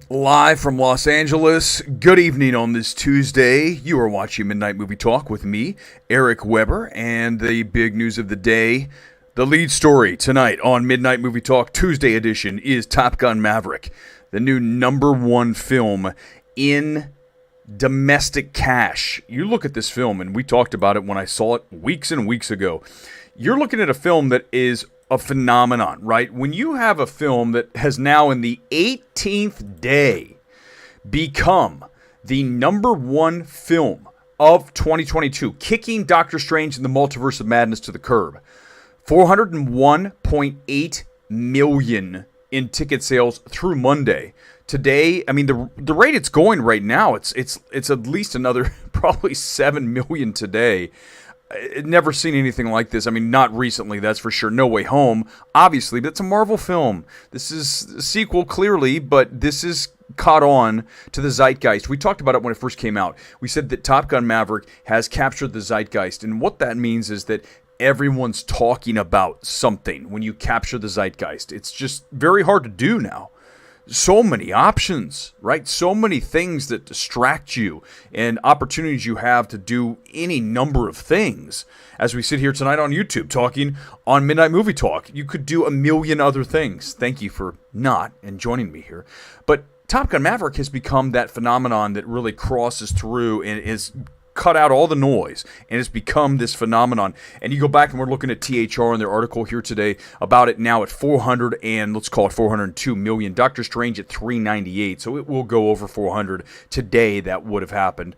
Live from Los Angeles, good evening on this Tuesday. You are watching Midnight Movie Talk with me, Eric Weber, and the big news of the day. The lead story tonight on Midnight Movie Talk Tuesday edition is Top Gun Maverick, the new #1 film in domestic cash. You look at this film, and we talked about it when I saw it weeks and weeks ago. You're looking at a film that is a phenomenon, right? When you have a film that has now in the 18th day become the #1 film of 2022, kicking Doctor Strange and the Multiverse of Madness to the curb. 401.8 million in ticket sales through Monday. Today, I mean, the rate it's going right now, it's at least another probably 7 million today. Never seen anything like this. I mean, not recently, that's for sure. No Way Home, obviously, but it's a Marvel film. This is a sequel, clearly, but this is caught on to the zeitgeist. We talked about it when it first came out. We said that Top Gun Maverick has captured the zeitgeist, and what that means is that everyone's talking about something when you capture the zeitgeist. It's just very hard to do now. So many options, right? So many things that distract you and opportunities you have to do any number of things. As we sit here tonight on YouTube talking on Midnight Movie Talk, you could do a million other things. Thank you for not and joining me here. But Top Gun Maverick has become that phenomenon that really crosses through and is cut out all the noise, and it's become this phenomenon. And you go back, and we're looking at THR in their article here today about it now at 400 and let's call it 402 million. Doctor Strange at 398, so it will go over 400 today. That would have happened.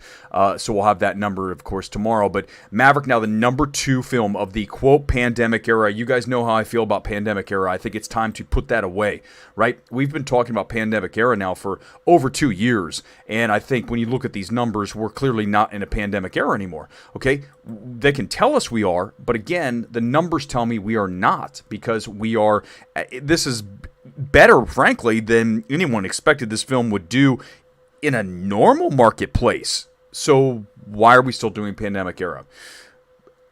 So we'll have that number, of course, tomorrow. But Maverick now the #2 film of the quote pandemic era. You guys know how I feel about pandemic era. I think it's time to put that away, right? We've been talking about pandemic era now for over 2 years, and I think when you look at these numbers, we're clearly not in a pandemic era anymore. Okay, they can tell us we are, but again, the numbers tell me we are not, because we are. This is better, frankly, than anyone expected this film would do in a normal marketplace. So why are we still doing pandemic era?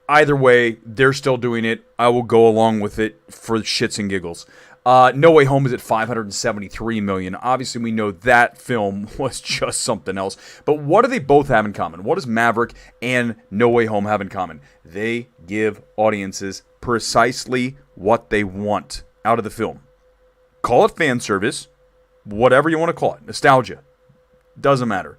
Either way, they're still doing it. I will go along with it for shits and giggles. No Way Home is at 573 million. Obviously, we know that film was just something else. But what do they both have in common? What does Maverick and No Way Home have in common? They give audiences precisely what they want out of the film. Call it fan service, whatever you want to call it. Nostalgia. Doesn't matter.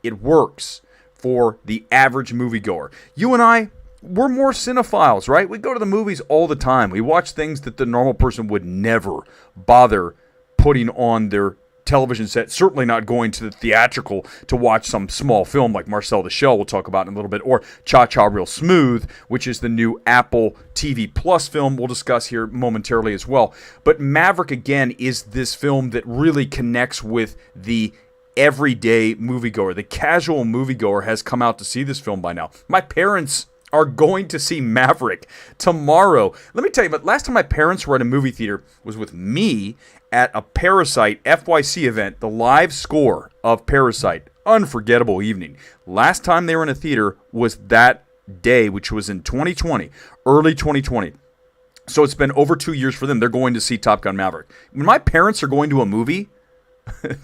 It works for the average moviegoer. You and I, we're more cinephiles, right? We go to the movies all the time. We watch things that the normal person would never bother putting on their television set. Certainly not going to the theatrical to watch some small film like Marcel the Shell we'll talk about in a little bit, or Cha Cha Real Smooth, which is the new Apple TV Plus film we'll discuss here momentarily as well. But Maverick, again, is this film that really connects with the everyday moviegoer. The casual moviegoer has come out to see this film by now. My parents are going to see Maverick tomorrow. Let me tell you, but last time my parents were at a movie theater was with me at a Parasite FYC event, the live score of Parasite. Unforgettable evening. Last time they were in a theater was that day, which was in 2020, early 2020. So it's been over 2 years for them. They're going to see Top Gun Maverick. When my parents are going to a movie,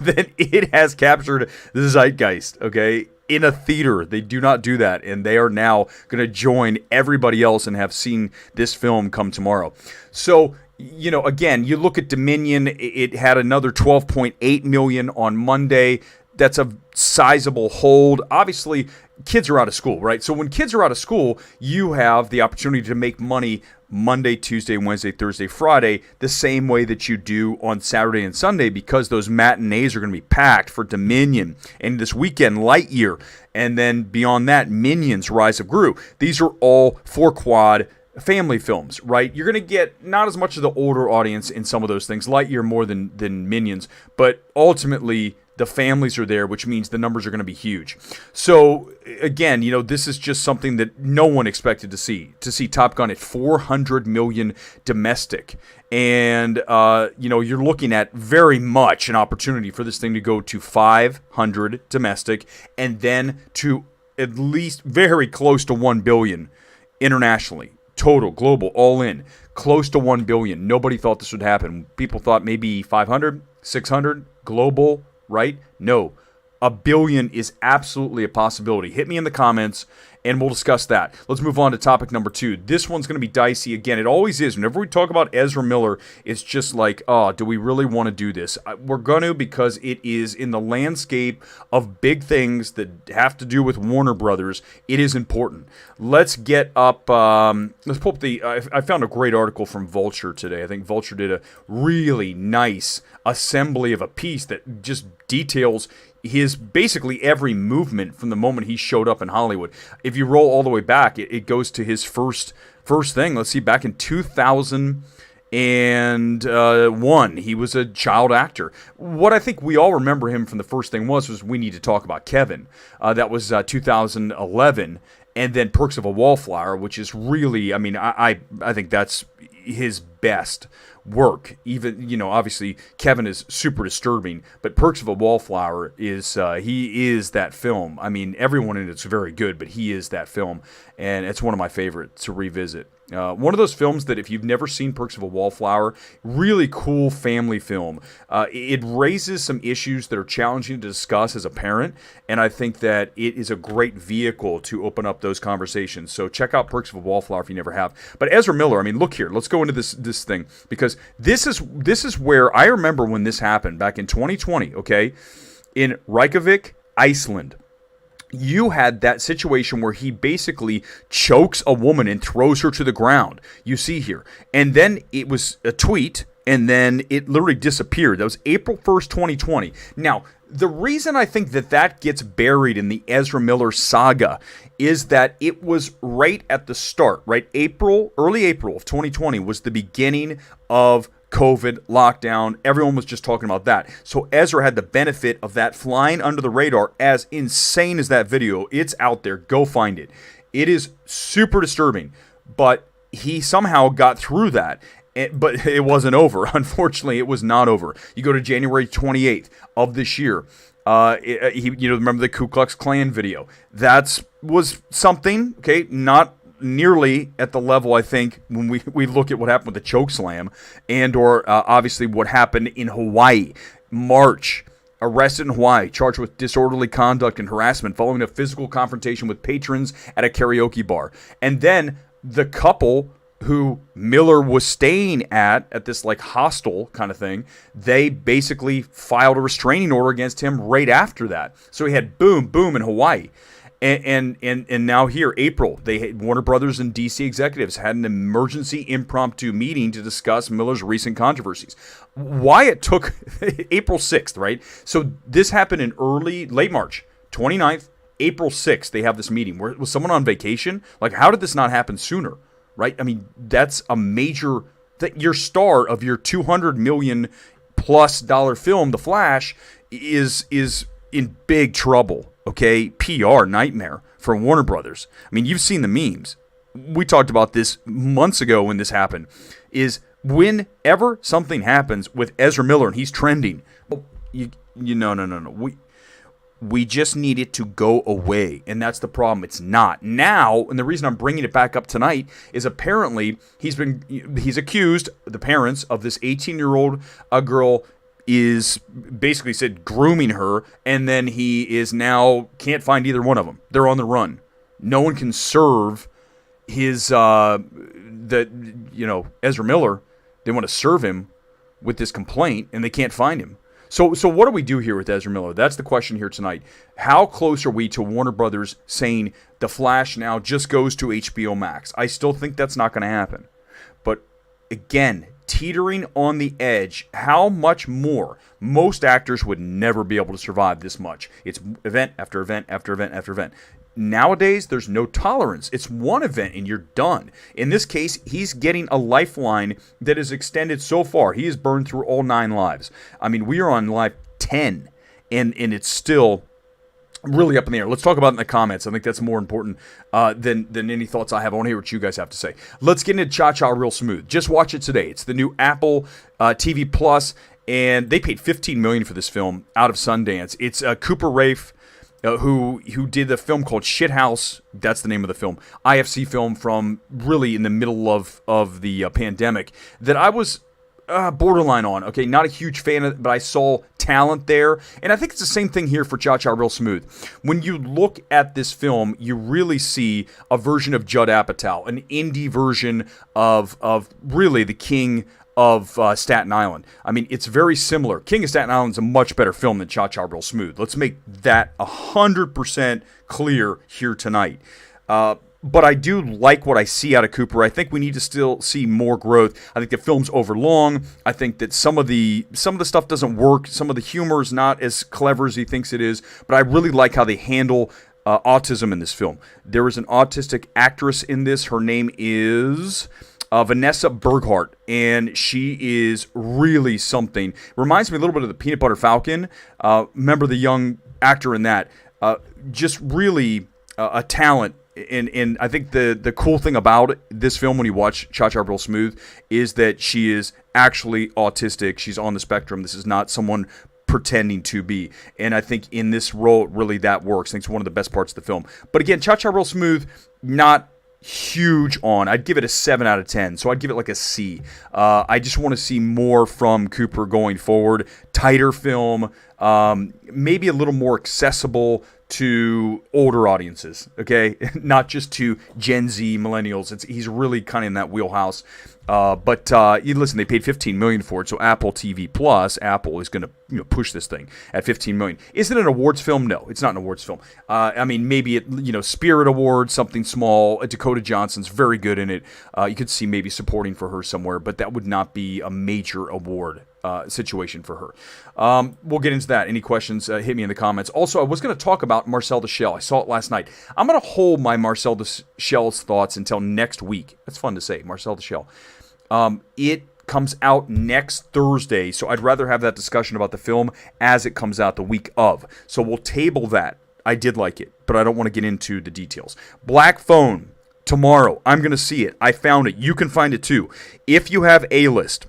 then it has captured the zeitgeist, okay? In a theater. They do not do that, and they are now going to join everybody else and have seen this film come tomorrow. So, you know, again, you look at Dominion, it had another 12.8 million on Monday. That's a sizable hold. Obviously, kids are out of school, right? So when kids are out of school, you have the opportunity to make money Monday, Tuesday, Wednesday, Thursday, Friday, the same way that you do on Saturday and Sunday, because those matinees are going to be packed for Dominion, and this weekend, Lightyear, and then beyond that, Minions, Rise of Gru. These are all 4-quad family films, right? You're going to get not as much of the older audience in some of those things, Lightyear more than Minions, but ultimately the families are there, which means the numbers are going to be huge. So again, you know, this is just something that no one expected to see Top Gun at 400 million domestic. And, you know, you're looking at very much an opportunity for this thing to go to 500 domestic and then to at least very close to 1 billion internationally. Total, global, all in. Close to 1 billion. Nobody thought this would happen. People thought maybe 500, 600, global, right? No. $1 billion is absolutely a possibility. Hit me in the comments, and we'll discuss that. Let's move on to topic number 2. This one's going to be dicey again. It always is. Whenever we talk about Ezra Miller, it's just like, oh, do we really want to do this? We're going to, because it is in the landscape of big things that have to do with Warner Brothers. It is important. Let's get up, let's pull up I found a great article from Vulture today. I think Vulture did a really nice assembly of a piece that just details his basically every movement from the moment he showed up in Hollywood. If you roll all the way back, it goes to his first thing. Let's see, back in 2001, he was a child actor. What I think we all remember him from the first thing was We Need to Talk About Kevin. That was 2011. And then Perks of a Wallflower, which is really, I mean, I think that's his best work. Even, obviously Kevin is super disturbing, but Perks of a Wallflower is, he is that film. I mean, everyone in it's very good, but he is that film, and it's one of my favorites to revisit. One of those films that if you've never seen Perks of a Wallflower, really cool family film. It raises some issues that are challenging to discuss as a parent, and I think that it is a great vehicle to open up those conversations. So check out Perks of a Wallflower if you never have. But Ezra Miller, I mean, look here. Let's go into this thing, because this is where I remember when this happened back in 2020, okay, in Reykjavik, Iceland. You had that situation where he basically chokes a woman and throws her to the ground. You see here. And then it was a tweet, and then it literally disappeared. That was April 1st, 2020. Now, the reason I think that gets buried in the Ezra Miller saga is that it was right at the start, right? Early April of 2020 was the beginning of COVID lockdown. Everyone was just talking about that. So Ezra had the benefit of that flying under the radar. As insane as that video, it's out there. Go find it. It is super disturbing, but he somehow got through that. But it wasn't over. Unfortunately, it was not over. You go to January 28th of this year. Remember the Ku Klux Klan video? That was something, okay, not nearly at the level, I think, when we look at what happened with the choke slam, and or obviously what happened in Hawaii. March, arrested in Hawaii, charged with disorderly conduct and harassment following a physical confrontation with patrons at a karaoke bar. And then the couple who Miller was staying at this like hostel kind of thing, they basically filed a restraining order against him right after that. So he had boom in Hawaii. And now here, April, Warner Brothers and DC executives had an emergency impromptu meeting to discuss Miller's recent controversies. Why it took April 6th, right? So this happened in late March, 29th, April 6th, they have this meeting. Was someone on vacation? Like, how did this not happen sooner, right? I mean, that's a major, that your star of your $200 million plus film, The Flash, is in big trouble. Okay, PR nightmare for Warner Brothers. I mean, you've seen the memes. We talked about this months ago when this happened. Is whenever something happens with Ezra Miller and he's trending, no. We just need it to go away, and that's the problem. It's not now, and the reason I'm bringing it back up tonight is apparently he's accused the parents of this 18-year-old girl. Is basically said grooming her, and then he is now can't find either one of them. They're on the run. No one can serve his Ezra Miller. They want to serve him with this complaint, and they can't find him. So what do we do here with Ezra Miller? That's the question here tonight. How close are we to Warner Brothers saying The Flash now just goes to HBO Max? I still think that's not going to happen. But again, teetering on the edge. How much more? Most actors would never be able to survive this much. It's event after event after event after event. Nowadays, there's no tolerance. It's one event and you're done. In this case, he's getting a lifeline that is extended so far. He has burned through all 9 lives. I mean, we are on live 10, and it's still really up in the air. Let's talk about it in the comments. I think that's more important than any thoughts I have. I want to hear what you guys have to say. Let's get into Cha-Cha Real Smooth. Just watch it today. It's the new Apple TV Plus, and they paid $15 million for this film out of Sundance. It's Cooper Raiff, who did the film called Shithouse. That's the name of the film. IFC film from really in the middle of the pandemic that I was borderline on. Okay, not a huge fan of it, but I saw talent there. And I think it's the same thing here for Cha Cha Real Smooth. When you look at this film, you really see a version of Judd Apatow, an indie version of really the king of Staten Island. I mean, it's very similar. King of Staten Island is a much better film than Cha Cha Real Smooth. Let's make that 100% clear here tonight. But I do like what I see out of Cooper. I think we need to still see more growth. I think the film's overlong. I think that some of the stuff doesn't work. Some of the humor is not as clever as he thinks it is. But I really like how they handle autism in this film. There is an autistic actress in this. Her name is Vanessa Berghart, and she is really something. Reminds me a little bit of the Peanut Butter Falcon. Remember the young actor in that? Just really a talent. And I think the cool thing about this film when you watch Cha Cha Real Smooth is that she is actually autistic. She's on the spectrum. This is not someone pretending to be. And I think in this role, really that works. I think it's one of the best parts of the film. But again, Cha Cha Real Smooth, not huge on. I'd give it a 7 out of 10. So I'd give it like a C. I just want to see more from Cooper going forward. Tighter film, maybe a little more accessible to older audiences, okay? Not just to Gen Z millennials. He's really kind of in that wheelhouse. But listen, they paid $15 million for it, so Apple TV Plus, Apple is going to push this thing at $15 million. Is it an awards film? No, it's not an awards film. I mean, maybe it, Spirit Awards, something small. Dakota Johnson's very good in it. You could see maybe supporting for her somewhere, but that would not be a major award situation for her. We'll get into that. Any questions, hit me in the comments. Also, I was going to talk about Marcel the Shell. I saw it last night. I'm going to hold my Marcel the Shell's thoughts until next week. That's fun to say, Marcel the Shell. It comes out next Thursday, so I'd rather have that discussion about the film as it comes out the week of. So we'll table that. I did like it, but I don't want to get into the details. Black Phone, tomorrow. I'm going to see it. I found it. You can find it too. If you have A-List,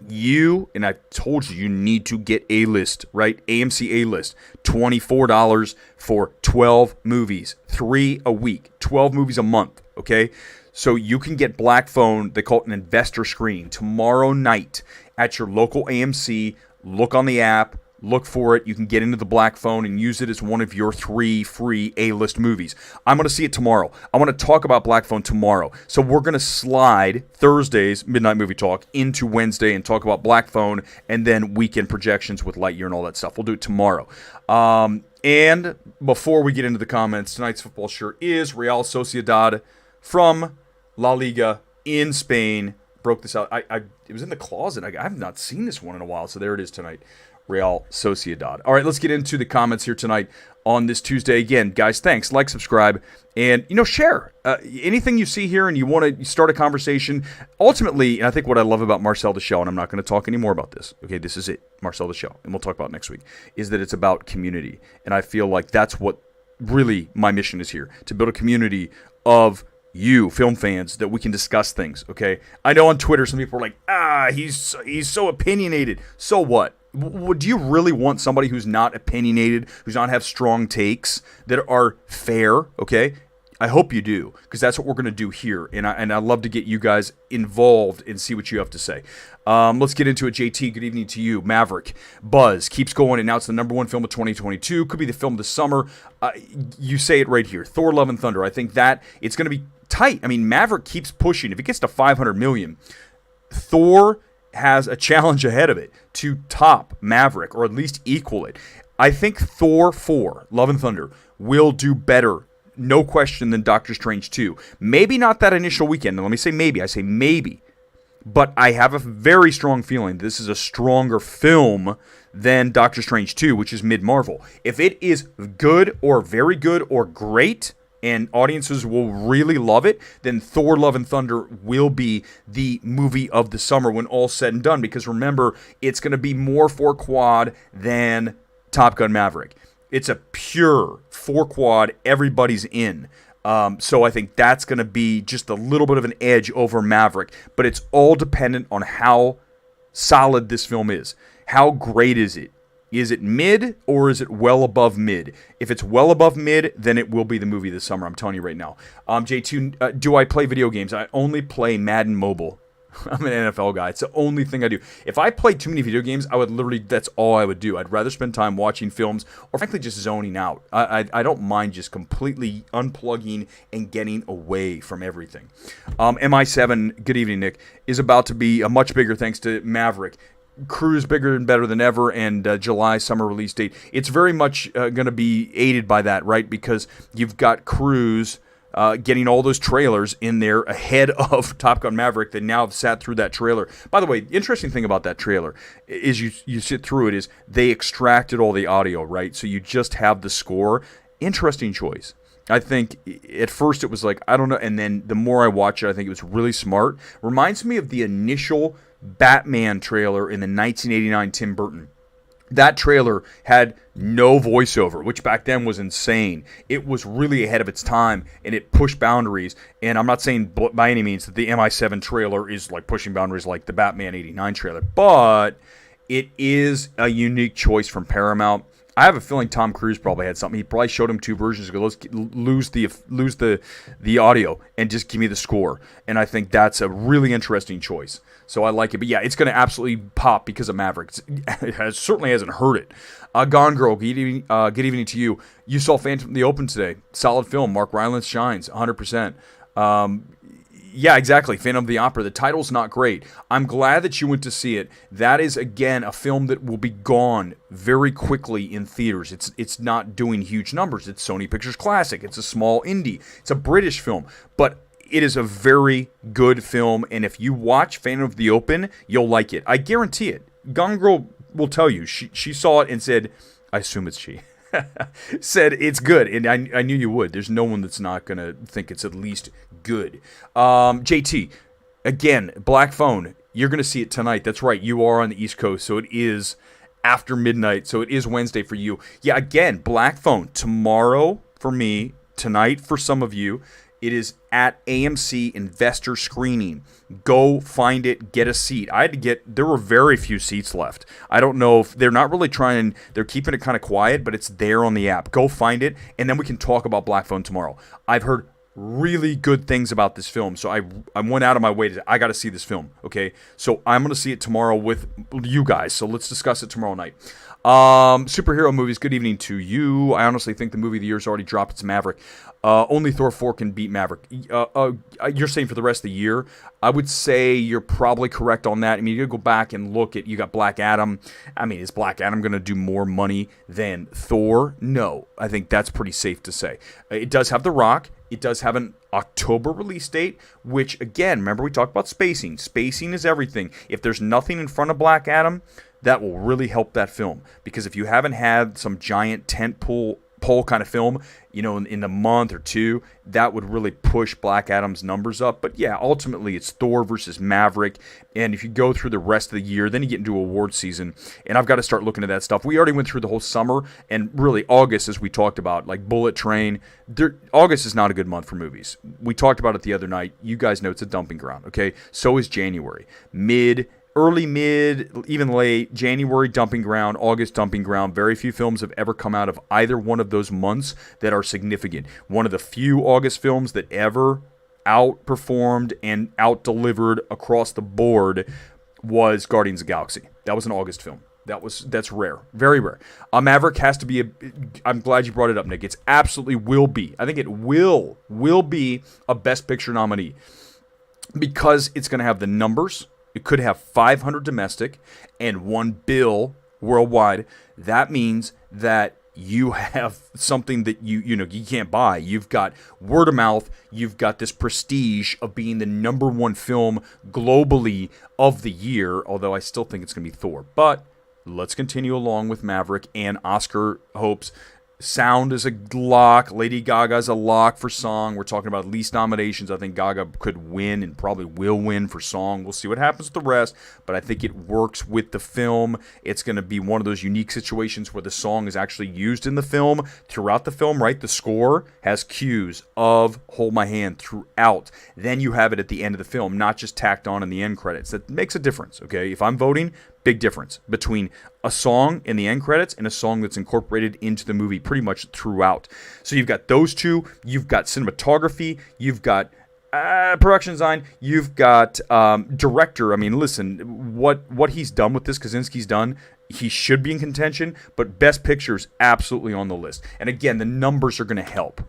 and I told you need to get A-List, right? AMC A-List, $24 for 12 movies, 3 a week, 12 movies a month, okay? So you can get Black Phone, they call it an investor screening, tomorrow night at your local AMC. Look on the app, look for it. You can get into the Black Phone and use it as one of your 3 free A-List movies. I'm going to see it tomorrow. I want to talk about Black Phone tomorrow. So we're going to slide Thursday's Midnight Movie Talk into Wednesday and talk about Black Phone and then weekend projections with Lightyear and all that stuff. We'll do it tomorrow. And before we get into the comments, tonight's football shirt is Real Sociedad from La Liga in Spain. Broke this out. It was in the closet. I have not seen this one in a while, so there it is tonight. Real Sociedad. All right, let's get into the comments here tonight on this Tuesday. Again, guys, thanks. Like, subscribe, and, share. Anything you see here and you want to start a conversation. Ultimately, and I think what I love about Marcel the Shell, and I'm not going to talk anymore about this. Okay, this is it. Marcel the Shell, and we'll talk about it next week, is that it's about community. And I feel like that's what really my mission is here, to build a community of you film fans that we can discuss things. Okay, I know on Twitter some people are like, he's so opinionated. So what? Do you really want somebody who's not opinionated, who's not have strong takes that are fair? Okay, I hope you do, because that's what we're going to do here, and I love to get you guys involved and see what you have to say. Let's get into it. JT, good evening to you. Maverick buzz keeps going, and now it's the #1 film of 2022. Could be the film this summer. You say it right here. Thor: Love and Thunder. I think that it's going to be tight. I mean, Maverick keeps pushing. If it gets to 500 million, Thor has a challenge ahead of it to top Maverick, or at least equal it. I think Thor 4, Love and Thunder, will do better, no question, than Doctor Strange 2. Maybe not that initial weekend. Now, let me say maybe. I say maybe. But I have a very strong feeling this is a stronger film than Doctor Strange 2, which is mid-Marvel. If it is good or very good or great, and audiences will really love it, then Thor: Love and Thunder will be the movie of the summer when all's said and done. Because remember, it's going to be more 4-quad than Top Gun Maverick. It's a pure 4-quad, everybody's in. So I think that's going to be just a little bit of an edge over Maverick. But it's all dependent on how solid this film is. How great is it? Is it mid, or is it well above mid? If it's well above mid, then it will be the movie this summer. I'm telling you right now. J2, do I play video games? I only play Madden Mobile. I'm an NFL guy. It's the only thing I do. If I played too many video games, I would literally, that's all I would do. I'd rather spend time watching films or frankly just zoning out. I don't mind just completely unplugging and getting away from everything. MI7, good evening, Nick, is about to be a much bigger thanks to Maverick. Cruise bigger and better than ever, and July summer release date. It's very much going to be aided by that, right? Because you've got Cruise getting all those trailers in there ahead of Top Gun Maverick that now have sat through that trailer. By the way, the interesting thing about that trailer is you sit through it is they extracted all the audio, right? So you just have the score. Interesting choice. I think at first it was like, I don't know, and then the more I watch it, I think it was really smart. Reminds me of the initial Batman trailer in the 1989 Tim Burton. That trailer had no voiceover, which back then was insane. It was really ahead of its time, and it pushed boundaries. And I'm not saying by any means that the MI7 trailer is like pushing boundaries like the Batman 89 trailer, but it is a unique choice from Paramount. I have a feeling Tom Cruise probably had something. He probably showed him two versions ago. Let's lose the audio and just give me the score. And I think that's a really interesting choice. So I like it. But yeah, it's going to absolutely pop because of Maverick. It certainly hasn't hurt it. Gone Girl, good evening to you. You saw Phantom of the Open today. Solid film. Mark Rylance shines 100%. Yeah, exactly. Phantom of the Opera. The title's not great. I'm glad that you went to see it. That is, again, a film that will be gone very quickly in theaters. It's not doing huge numbers. It's Sony Pictures Classic. It's a small indie. It's a British film. But it is a very good film, and if you watch Phantom of the Open, you'll like it. I guarantee it. Gone Girl will tell you. She saw it and said, I assume it's she. Said it's good, and I knew you would. There's no one that's not going to think it's at least good. JT, again, Black Phone, you're going to see it tonight. That's right, you are on the East Coast, so it is after midnight, so it is Wednesday for you. Yeah, again, Black Phone, tomorrow for me, tonight for some of you. It is at AMC Investor Screening. Go find it, get a seat. There were very few seats left. I don't know if they're not really trying, they're keeping it kind of quiet, but it's there on the app. Go find it, and then we can talk about Black Phone tomorrow. I've heard really good things about this film, so I went out of my way I got to see this film, okay? So I'm going to see it tomorrow with you guys, so let's discuss it tomorrow night. Superhero movies, good evening to you. I honestly think the movie of the year's already dropped. It's Maverick. Only Thor 4 can beat Maverick. You're saying for the rest of the year? I would say you're probably correct on that. I mean, you go back and look at, you got Black Adam. I mean, is Black Adam going to do more money than Thor? No. I think that's pretty safe to say. It does have The Rock. It does have an October release date, which, again, remember we talked about spacing. Spacing is everything. If there's nothing in front of Black Adam, that will really help that film. Because if you haven't had some giant tent pole kind of film, in a month or two, that would really push Black Adam's numbers up. But yeah, ultimately it's Thor versus Maverick. And if you go through the rest of the year, then you get into award season. And I've got to start looking at that stuff. We already went through the whole summer, and really August, as we talked about, like Bullet Train. August is not a good month for movies. We talked about it the other night. You guys know it's a dumping ground, okay? So is January. Early, mid, even late, January dumping ground, August dumping ground. Very few films have ever come out of either one of those months that are significant. One of the few August films that ever outperformed and out-delivered across the board was Guardians of the Galaxy. That was an August film. That's rare. Very rare. Maverick has to be I'm glad you brought it up, Nick. It's absolutely will be. I think it will be a Best Picture nominee because it's going to have the numbers. It could have 500 domestic and $1 billion worldwide. That means that you have something that you can't buy. You've got word of mouth. You've got this prestige of being the number one film globally of the year, although I still think it's going to be Thor. But let's continue along with Maverick and Oscar hopes. Sound is a lock. Lady Gaga's a lock for song. We're talking about least nominations. I think Gaga could win and probably will win for song. We'll see what happens with the rest, but I think it works with the film. It's going to be one of those unique situations where the song is actually used in the film throughout the film, right? The score has cues of Hold My Hand throughout. Then you have it at the end of the film, not just tacked on in the end credits. That makes a difference, okay? If I'm voting, big difference between a song in the end credits and a song that's incorporated into the movie pretty much throughout. So you've got those two. You've got cinematography. You've got Production design, you've got director. I mean, listen, what he's done with this, Kaczynski's done, he should be in contention, but best picture's absolutely on the list. And again, the numbers are going to help.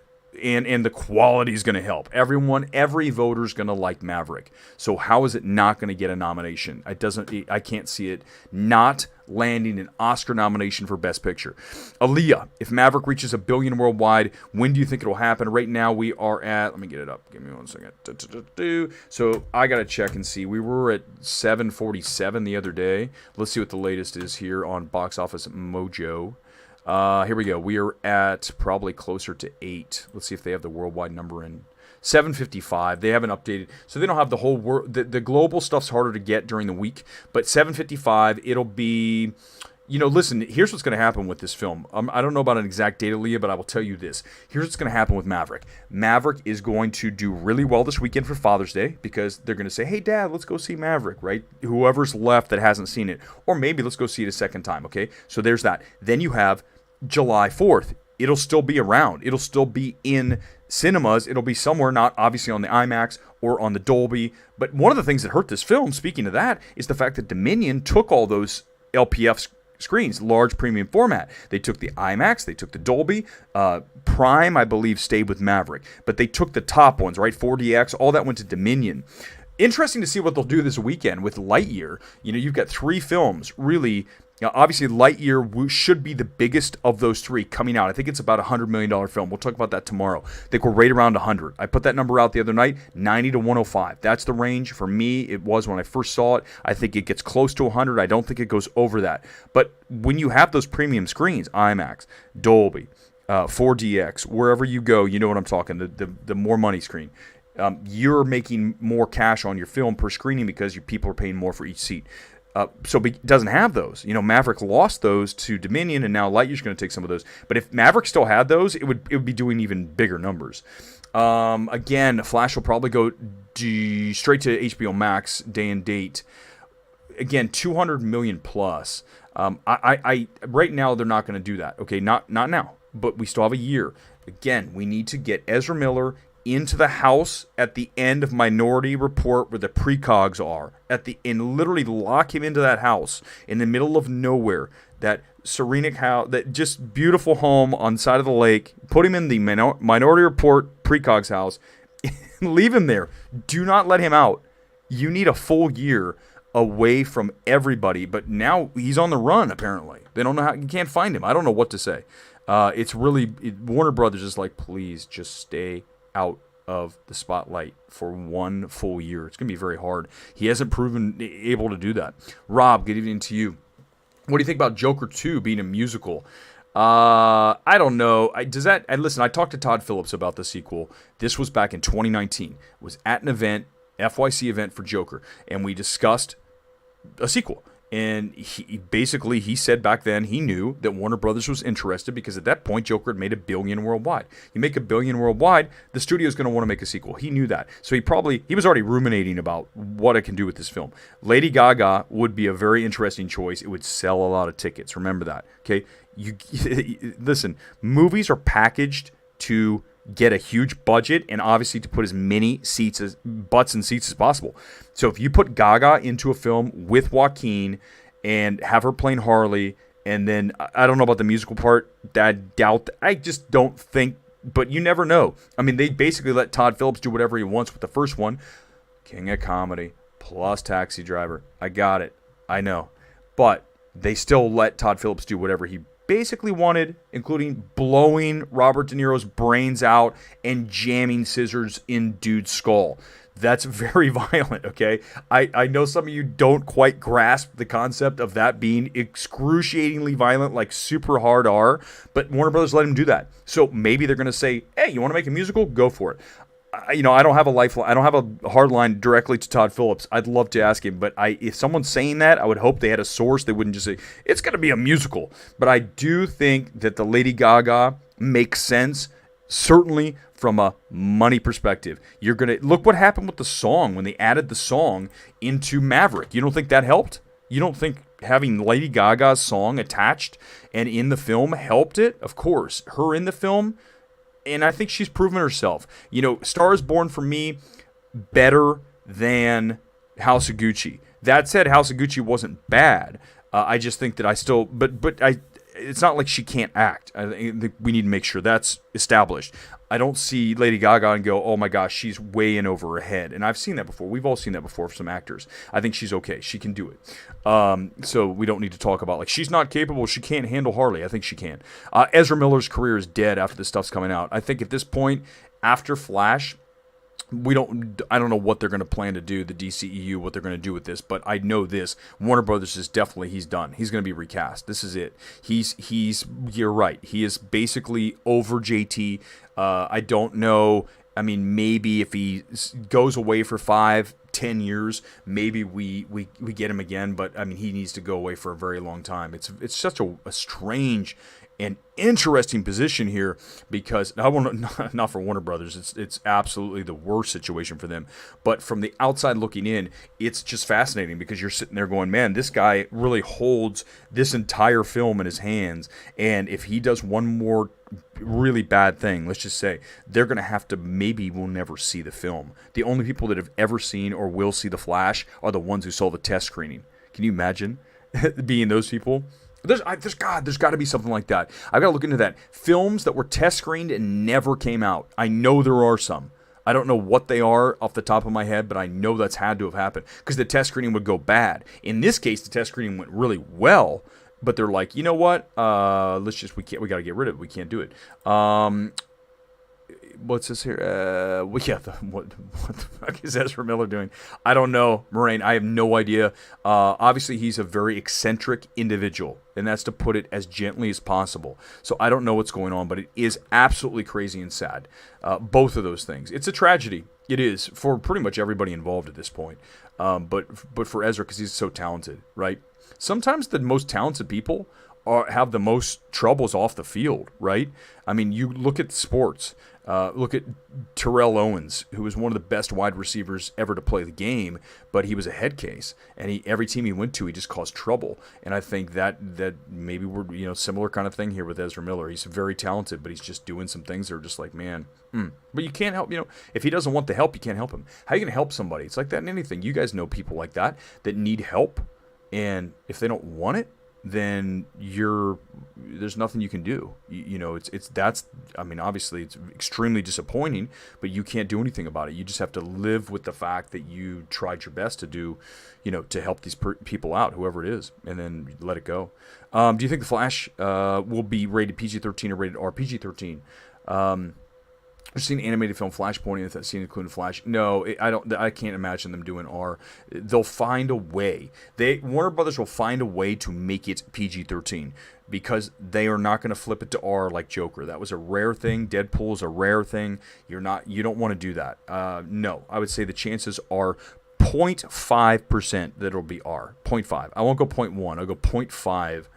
And the quality is going to help. Every voter's going to like Maverick. So how is it not going to get a nomination? I can't see it not landing an Oscar nomination for Best Picture. Aaliyah, if Maverick reaches $1 billion worldwide, when do you think it'll happen? Right now we are at, let me get it up. Give me 1 second. So I got to check and see. We were at 747 the other day. Let's see what the latest is here on Box Office Mojo. Here we go. We are at probably closer to 8. Let's see if they have the worldwide number in 755. They haven't updated, so they don't have the whole world. The global stuff's harder to get during the week, but 755. It'll be, listen. Here's what's going to happen with this film. I don't know about an exact date, Leah, but I will tell you this. Here's what's going to happen with Maverick. Maverick is going to do really well this weekend for Father's Day because they're going to say, "Hey, Dad, let's go see Maverick." Right? Whoever's left that hasn't seen it, or maybe let's go see it a second time. Okay, so there's that. Then you have July 4th, it'll still be around. It'll still be in cinemas. It'll be somewhere, not obviously on the IMAX or on the Dolby. But one of the things that hurt this film, speaking of that, is the fact that Dominion took all those LPF screens, large premium format. They took the IMAX, they took the Dolby. Prime, I believe, stayed with Maverick. But they took the top ones, right? 4DX, all that went to Dominion. Interesting to see what they'll do this weekend with Lightyear. You've got 3 films, really. Obviously, Lightyear should be the biggest of those 3 coming out. I think it's about a $100 million film. We'll talk about that tomorrow. I think we're right around 100. I put that number out the other night, 90 to 105. That's the range. For me, it was when I first saw it. I think it gets close to 100. I don't think it goes over that. But when you have those premium screens, IMAX, Dolby, 4DX, wherever you go, you know what I'm talking, the more money screen. You're making more cash on your film per screening because your people are paying more for each seat. So it doesn't have those. Maverick lost those to Dominion, and now Lightyear's going to take some of those. But if Maverick still had those, it would be doing even bigger numbers. Again, Flash will probably go straight to HBO Max day and date. Again, 200 million plus. I right now they're not going to do that. Okay, not now, but we still have a year. Again, we need to get Ezra Miller into the house at the end of Minority Report where the precogs are and literally lock him into that house in the middle of nowhere, that serenic house, that just beautiful home on the side of the lake. Put him in the Minority Report precogs house and leave him there. Do not let him out. You need a full year away from everybody, but now he's on the run. Apparently they don't know how, you can't find him. I don't know what to say. It's really, Warner Brothers is like, please just stay out of the spotlight for 1 full year. It's going to be very hard. He hasn't proven able to do that. Rob, good evening to you. What do you think about Joker 2 being a musical? I don't know. Listen, I talked to Todd Phillips about the sequel. This was back in 2019. It was at an event, FYC event for Joker, and we discussed a sequel. And he said back then he knew that Warner Brothers was interested because at that point Joker had made $1 billion worldwide. You make $1 billion worldwide, the studio's going to want to make a sequel. He knew that. So he was already ruminating about what I can do with this film. Lady Gaga would be a very interesting choice. It would sell a lot of tickets. Remember that. Okay? Listen, movies are packaged to get a huge budget and obviously to put as many butts in seats as possible. So if you put Gaga into a film with Joaquin and have her playing Harley, and then I don't know about the musical part, I just don't think, but you never know. I mean, they basically let Todd Phillips do whatever he wants with the first one. King of Comedy plus Taxi Driver. I got it. I know. But they still let Todd Phillips do whatever he basically wanted, including blowing Robert De Niro's brains out and jamming scissors in dude's skull. That's very violent, okay? I know some of you don't quite grasp the concept of that being excruciatingly violent, like super hard R, but Warner Brothers let him do that. So maybe they're going to say, hey, you want to make a musical? Go for it. I don't have a hard line directly to Todd Phillips. I'd love to ask him, but if someone's saying that, I would hope they had a source. They wouldn't just say it's going to be a musical. But I do think that the Lady Gaga makes sense, certainly from a money perspective. You're going to look what happened with the song when they added the song into Maverick. You don't think that helped? You don't think having Lady Gaga's song attached and in the film helped it? Of course, her in the film. And I think she's proven herself. Star is Born for me, better than House of Gucci. That said, House of Gucci wasn't bad. I just think that I still, but I. It's not like she can't act. I think we need to make sure that's established. I don't see Lady Gaga and go, oh my gosh, she's way in over her head. And I've seen that before. We've all seen that before for some actors. I think she's okay. She can do it. So we don't need to talk about, like, she's not capable. She can't handle Harley. I think she can. Ezra Miller's career is dead after this stuff's coming out. I think at this point, after Flash, I don't know what they're going to plan to do, the DCEU, what they're going to do with this, but I know this. Warner Brothers is definitely, he's done. He's going to be recast. This is it. You're right. He is basically over JT. I don't know. I mean, maybe if he goes away for 5-10 years, maybe we get him again, but I mean, he needs to go away for a very long time. It's such a strange an interesting position here, because I want not for Warner Brothers. It's absolutely the worst situation for them. But from the outside looking in, it's just fascinating, because you're sitting there going, man, this guy really holds this entire film in his hands. And if he does one more really bad thing, let's just say, they're going to have to, maybe we'll never see the film. The only people that have ever seen or will see The Flash are the ones who saw the test screening. Can you imagine being those people? There's got to be something like that. I've got to look into that. Films that were test screened and never came out. I know there are some. I don't know what they are off the top of my head, but I know that's had to have happened, because the test screening would go bad. In this case, the test screening went really well, but they're like, you know what? We got to get rid of it. We can't do it. What's this here? What the fuck is Ezra Miller doing? I don't know, Moraine. I have no idea. Obviously, he's a very eccentric individual, and that's to put it as gently as possible. So I don't know what's going on, but it is absolutely crazy and sad. Both of those things. It's a tragedy. It is for pretty much everybody involved at this point. But for Ezra, because he's so talented, right? Sometimes the most talented people have the most troubles off the field, right? I mean, you look at sports. Look at Terrell Owens, who was one of the best wide receivers ever to play the game, but he was a head case, and every team he went to, he just caused trouble. And I think that maybe we're similar kind of thing here with Ezra Miller. He's very talented, but he's just doing some things that are just like, man. But you can't help. If he doesn't want the help, you can't help him. How are you gonna help somebody? It's like that in anything. You guys know people like that need help, and if they don't want it, then there's nothing you can do. Obviously it's extremely disappointing, but you can't do anything about it. You just have to live with the fact that you tried your best to do, to help these people out, whoever it is, and then let it go. Do you think The Flash will be rated PG-13 or rated R? PG-13. I've seen animated film Flashpoint and that scene including Flash. No, I don't. I can't imagine them doing R. They'll find a way. Warner Brothers will find a way to make it PG-13, because they are not going to flip it to R like Joker. That was a rare thing. Deadpool's a rare thing. You don't want to do that. No, I would say the chances are 0.5% that it'll be R. 0.5. I won't go 0.1. I'll go 0.5.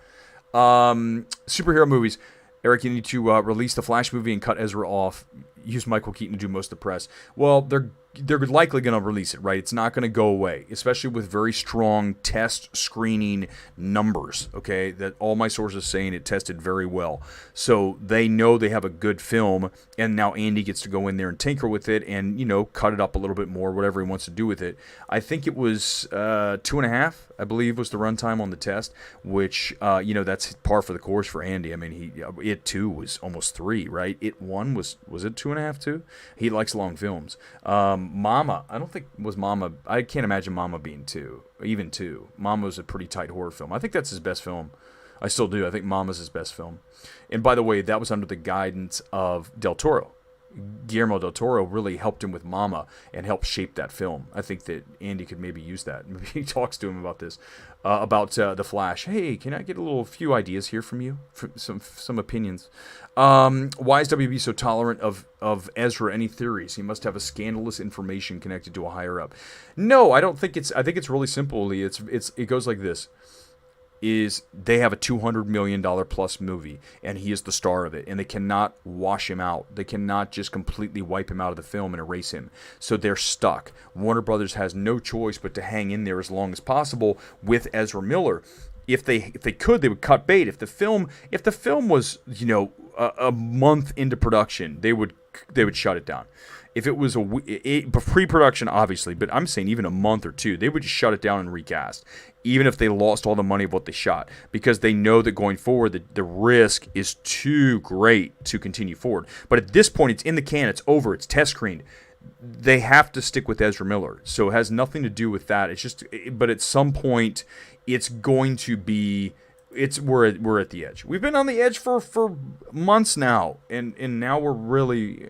Superhero movies. Eric, you need to release the Flash movie and cut Ezra off. Use Michael Keaton to do most of the press. Well, they're likely going to release it, right? It's not going to go away, especially with very strong test screening numbers, okay? That all my sources saying it tested very well. So they know they have a good film, and now Andy gets to go in there and tinker with it and, cut it up a little bit more, whatever he wants to do with it. I think it was 2.5, I believe, was the runtime on the test, which, that's par for the course for Andy. I mean, It 2 was almost 3, right? It 1 was it 2.5 too? He likes long films. Mama, I can't imagine Mama being 2, even 2. Mama was a pretty tight horror film. I think that's his best film. I still do. I think Mama's his best film. And by the way, that was under the guidance of Del Toro. Guillermo del Toro really helped him with Mama and helped shape that film. I think that Andy could maybe use that. Maybe he talks to him about this, about The Flash. Hey, can I get a few ideas here from you? Some opinions. Why is WB so tolerant of Ezra? Any theories? He must have a scandalous information connected to a higher up. No, I don't think I think it's really simple. It goes like this. They have a $200 million plus movie, and he is the star of it, and they cannot wash him out. They cannot just completely wipe him out of the film and erase him. So they're stuck. Warner Brothers has no choice but to hang in there as long as possible with Ezra Miller. If they could, they would cut bait. If the film was a month into production, they would shut it down. if it was pre-production, obviously, but I'm saying even a month or two, they would just shut it down and recast, even if they lost all the money of what they shot, because they know that going forward, the risk is too great to continue forward. But at this point, it's in the can, it's over, it's test screened. They have to stick with Ezra Miller, so it has nothing to do with that. It's just, but at some point, it's going to be. We're at the edge. We've been on the edge for months now, and now we're really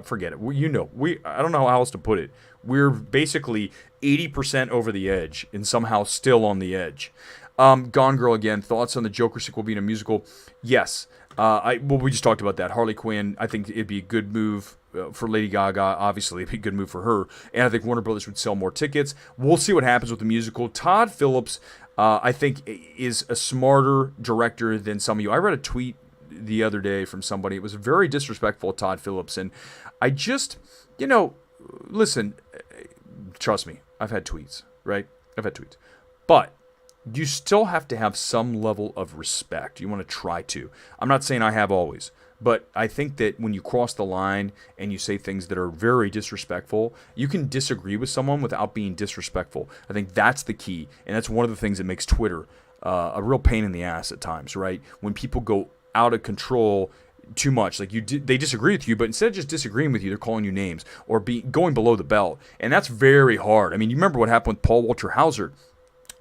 forget it. I don't know how else to put it. We're basically 80% over the edge and somehow still on the edge. Gone Girl again. Thoughts on the Joker sequel being a musical? Yes. We just talked about that. Harley Quinn. I think it'd be a good move for Lady Gaga. Obviously, it'd be a good move for her, and I think Warner Brothers would sell more tickets. We'll see what happens with the musical. Todd Phillips, I think, is a smarter director than some of you. I read a tweet the other day from somebody. It was very disrespectful of Todd Phillips, and I just, listen, trust me, I've had tweets, right? I've had tweets. But you still have to have some level of respect. You want to try to. I'm not saying I have always. But I think that when you cross the line and you say things that are very disrespectful, you can disagree with someone without being disrespectful. I think that's the key. And that's one of the things that makes Twitter a real pain in the ass at times, right? When people go out of control too much. Like they disagree with you, but instead of just disagreeing with you, they're calling you names or going below the belt. And that's very hard. I mean, you remember what happened with Paul Walter Hauser.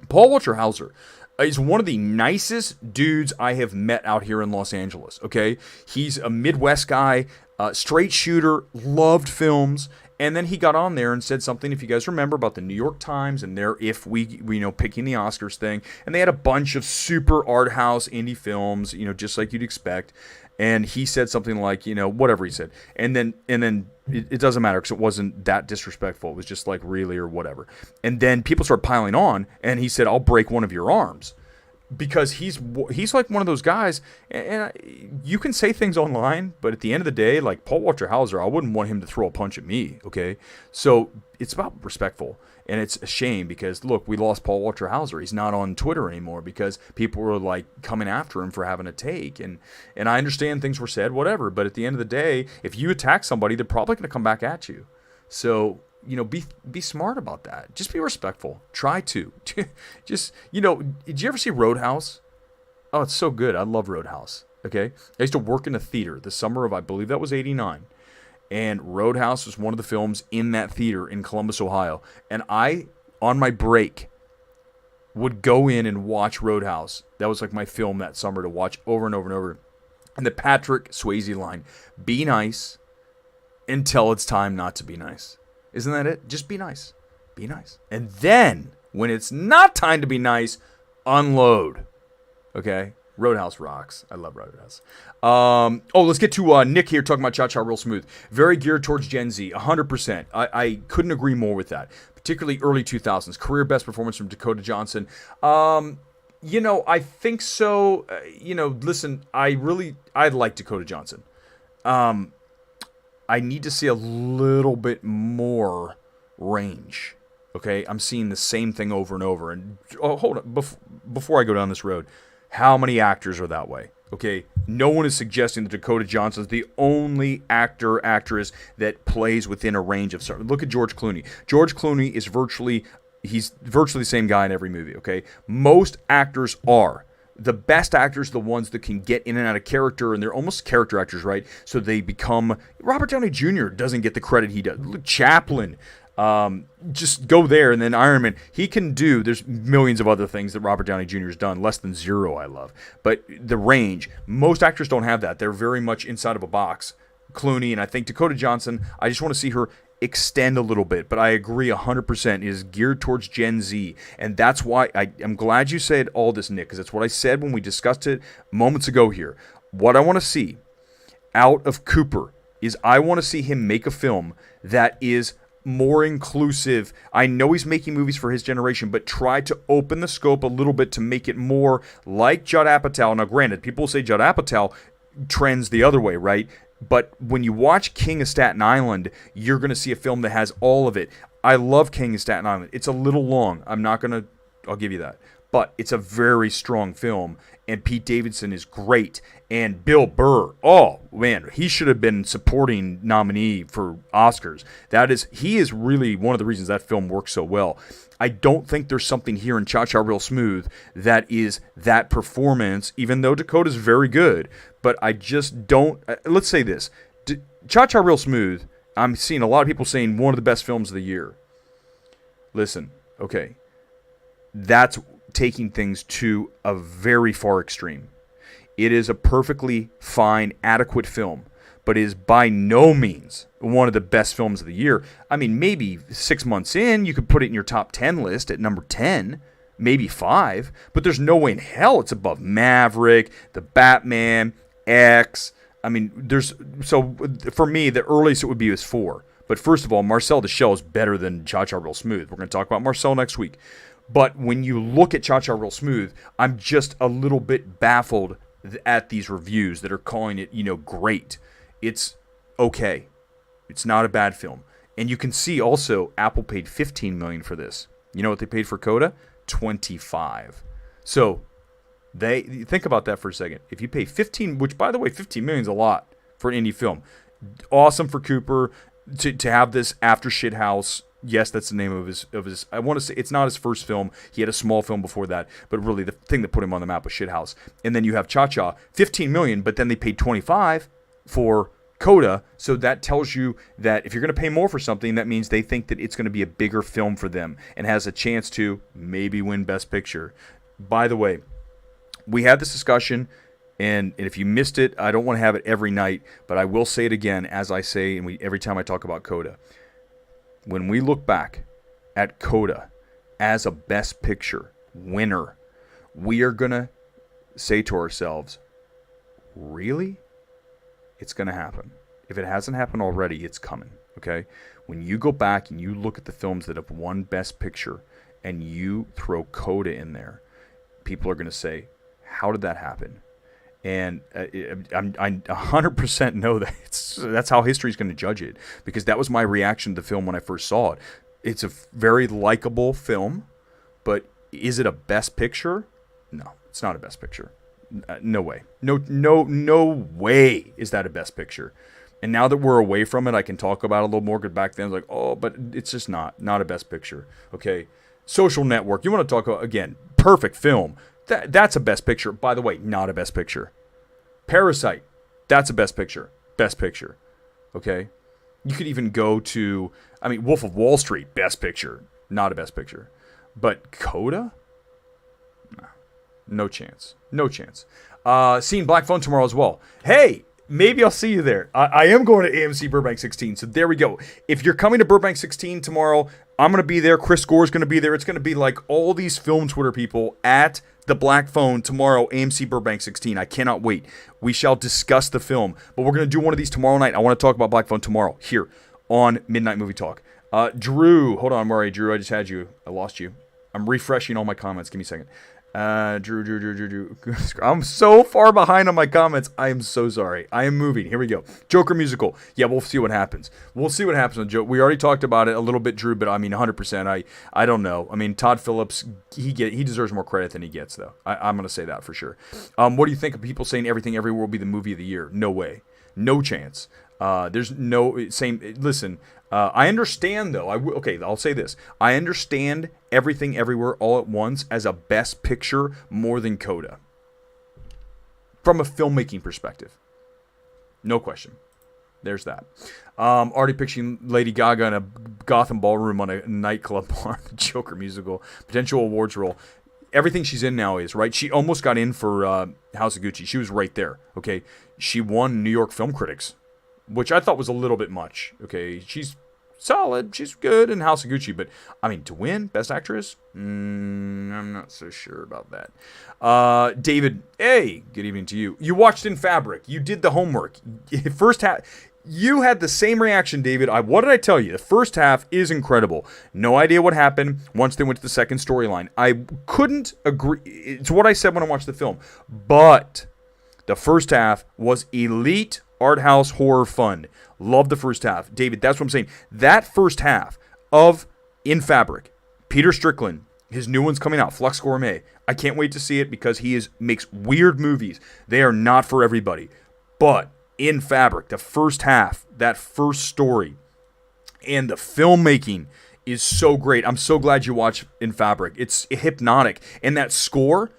Paul Walter Hauser is one of the nicest dudes I have met out here in Los Angeles, okay? He's a Midwest guy, straight shooter, loved films, and then he got on there and said something, if you guys remember, about the New York Times and their picking the Oscars thing, and they had a bunch of super art house indie films, just like you'd expect, and he said something like, whatever he said, and then it doesn't matter because it wasn't that disrespectful. It was just like, really, or whatever. And then people started piling on, and he said, I'll break one of your arms. Because he's like one of those guys, and you can say things online, but at the end of the day, like Paul Walter Hauser, I wouldn't want him to throw a punch at me, okay? So it's about respectful, and it's a shame because, look, we lost Paul Walter Hauser. He's not on Twitter anymore because people were, like, coming after him for having a take, and I understand things were said, whatever, but at the end of the day, if you attack somebody, they're probably going to come back at you. So be smart about that. Just be respectful. Try to. Just, did you ever see Roadhouse? Oh, it's so good. I love Roadhouse. Okay? I used to work in a theater the summer of, I believe that was 89. And Roadhouse was one of the films in that theater in Columbus, Ohio. And I, on my break, would go in and watch Roadhouse. That was like my film that summer to watch over and over and over. And the Patrick Swayze line, be nice until it's time not to be nice. Isn't that it? Just be nice. Be nice. And then, when it's not time to be nice, unload. Okay? Roadhouse rocks. I love Roadhouse. Let's get to Nick here talking about Cha-Cha Real Smooth. Very geared towards Gen Z. 100%. I couldn't agree more with that. Particularly early 2000s. Career best performance from Dakota Johnson. I think so. Listen, I like Dakota Johnson. I need to see a little bit more range, okay? I'm seeing the same thing over and over. And hold on, before I go down this road, how many actors are that way, okay? No one is suggesting that Dakota Johnson is the only actress that plays within a range of certain. Look at George Clooney. George Clooney is virtually the same guy in every movie, okay? Most actors are. The best actors are the ones that can get in and out of character, and they're almost character actors, right? So they become... Robert Downey Jr. doesn't get the credit he does. Look, Chaplin, just go there, and then Iron Man. He can do... There's millions of other things that Robert Downey Jr. has done. Less than zero, I love. But the range, most actors don't have that. They're very much inside of a box. Clooney, and I think Dakota Johnson, I just want to see her extend a little bit, but I agree 100% is geared towards Gen Z, and that's why I'm glad you said all this, Nick, because that's what I said when we discussed it moments ago here. What I want to see out of Cooper is I want to see him make a film that is more inclusive. I know he's making movies for his generation, but try to open the scope a little bit to make it more like Judd Apatow. Now, granted, people say Judd Apatow trends the other way, right? But when you watch King of Staten Island, you're going to see a film that has all of it. I love King of Staten Island. It's a little long. I'll give you that. but it's a very strong film, and Pete Davidson is great, and Bill Burr, oh man, he should have been supporting nominee for Oscars. He is really one of the reasons that film works so well. I don't think there's something here in Cha-Cha Real Smooth that is that performance, even though Dakota's very good, but I just don't, let's say this, Cha-Cha Real Smooth, I'm seeing a lot of people saying one of the best films of the year. Listen, okay, that's taking things to a very far extreme. It is a perfectly fine, adequate film, but is by no means one of the best films of the year. I mean, maybe 6 months in, you could put it in your top 10 list at number 10, maybe 5, but there's no way in hell it's above Maverick, The Batman, X. I mean, so for me, the earliest it would be is 4. But first of all, Marcel the Shell is better than Cha-Cha Real Smooth. We're going to talk about Marcel next week. But when you look at Cha-Cha Real Smooth, I'm just a little bit baffled at these reviews that are calling it, great. It's okay. It's not a bad film. And you can see also Apple paid $15 million for this. You know what they paid for Coda? $25. So think about that for a second. If you pay 15, which by the way, $15 million is a lot for an indie film. Awesome for Cooper to have this after Shithouse. Yes, that's the name of his. I want to say it's not his first film. He had a small film before that, but really the thing that put him on the map was Shithouse. And then you have Cha-Cha, $15 million, but then they paid $25 for Coda. So that tells you that if you're going to pay more for something, that means they think that it's going to be a bigger film for them and has a chance to maybe win Best Picture. By the way, we had this discussion, and if you missed it, I don't want to have it every night, but I will say it again, as I say every time I talk about Coda. When we look back at Coda as a Best Picture winner, we are going to say to ourselves, really? It's going to happen. If it hasn't happened already, it's coming, okay? When you go back and you look at the films that have won Best Picture and you throw Coda in there, people are going to say, how did that happen? And I 100% know that that's how history is going to judge it, because that was my reaction to the film when I first saw it. It's a very likable film, but is it a Best Picture? No, it's not a Best Picture. No way. No way is that a Best Picture. And now that we're away from it, I can talk about it a little more, because back then I was like, oh, but it's just not a Best Picture. Okay, Social Network. You want to talk about, again, perfect film. That's a Best Picture. By the way, not a Best Picture. Parasite, that's a Best Picture. Best Picture. Okay? You could even go to, Wolf of Wall Street, Best Picture. Not a Best Picture. But Coda? No chance. No chance. Seeing Black Phone tomorrow as well. Hey, maybe I'll see you there. I am going to AMC Burbank 16, so there we go. If you're coming to Burbank 16 tomorrow, I'm going to be there. Chris Gore's going to be there. It's going to be like all these film Twitter people at the Black Phone tomorrow, AMC Burbank 16. I cannot wait. We shall discuss the film, but we're going to do one of these tomorrow night. I want to talk about Black Phone tomorrow here on Midnight Movie Talk. Drew, hold on, Murray. Drew, I just had you. I lost you. I'm refreshing all my comments. Give me a second. Drew. I'm so far behind on my comments. I am so sorry. I am moving. Here we go. Joker musical. Yeah, we'll see what happens. We'll see what happens with Joker. We already talked about it a little bit, Drew, but 100%. I don't know. Todd Phillips, he deserves more credit than he gets, though. I'm going to say that for sure. What do you think of people saying Everything Everywhere will be the movie of the year? No way. No chance. There's no same. Listen, I understand though. I'll say this. I understand Everything Everywhere All at Once as a Best Picture more than Coda. From a filmmaking perspective, no question. There's that. Already picturing Lady Gaga in a Gotham ballroom on a nightclub bar, the Joker musical, potential awards role. Everything she's in now is, right? She almost got in for House of Gucci. She was right there, okay? She won New York Film Critics, which I thought was a little bit much, okay? She's solid. She's good in House of Gucci, but, to win Best Actress? I'm not so sure about that. David, hey, good evening to you. You watched In Fabric. You did the homework. First half... You had the same reaction, David. What did I tell you? The first half is incredible. No idea what happened once they went to the second storyline. I couldn't agree. It's what I said when I watched the film. But the first half was elite art house horror fun. Love the first half. David, that's what I'm saying. That first half of In Fabric, Peter Strickland, His new one's coming out, Flux Gourmet. I can't wait to see it because makes weird movies. They are not for everybody. But In Fabric, the first half, that first story, and the filmmaking is so great. I'm so glad you watched In Fabric. It's hypnotic. And that score,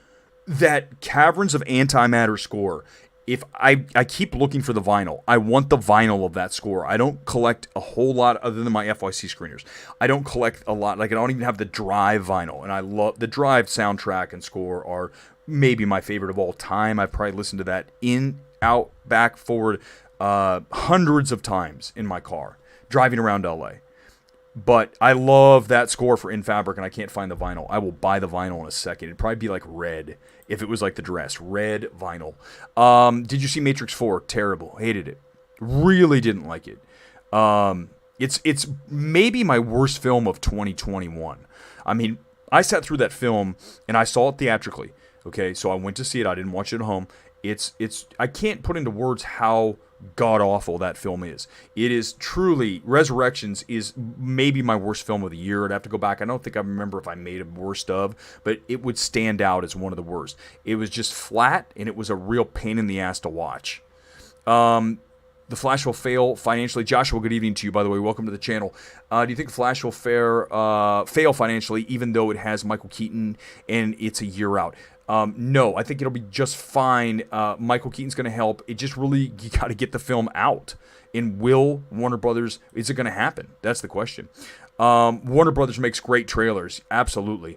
that Caverns of Antimatter score, if I keep looking for the vinyl. I want the vinyl of that score. I don't collect a whole lot other than my FYC screeners. I don't collect a lot. Like, I don't even have the Drive vinyl. And I love the Drive soundtrack and score are maybe my favorite of all time. I've probably listened to that in, out, back, forward hundreds of times in my car driving around LA. But I love that score for In Fabric, and I can't find the vinyl. I will buy the vinyl in a second. It'd probably be like red, if it was like the dress. Red vinyl. Did you see Matrix 4? Terrible. Hated it. Really didn't like it. It's maybe my worst film of 2021. I mean, I sat through that film, and I saw it theatrically. Okay, so I went to see it. I didn't watch it at home. I can't put into words how god-awful that film is. It is truly, Resurrections is maybe my worst film of the year. I'd have to go back. I don't think I remember if I made a worst of, but it would stand out as one of the worst. It was just flat, and it was a real pain in the ass to watch. The Flash will fail financially. Joshua, good evening to you, by the way. Welcome to the channel. Do you think The Flash will fail financially, even though it has Michael Keaton and it's a year out? No, I think it'll be just fine. Michael Keaton's going to help. It just really, you got to get the film out. And will Warner Brothers, is it going to happen? That's the question. Warner Brothers makes great trailers. Absolutely.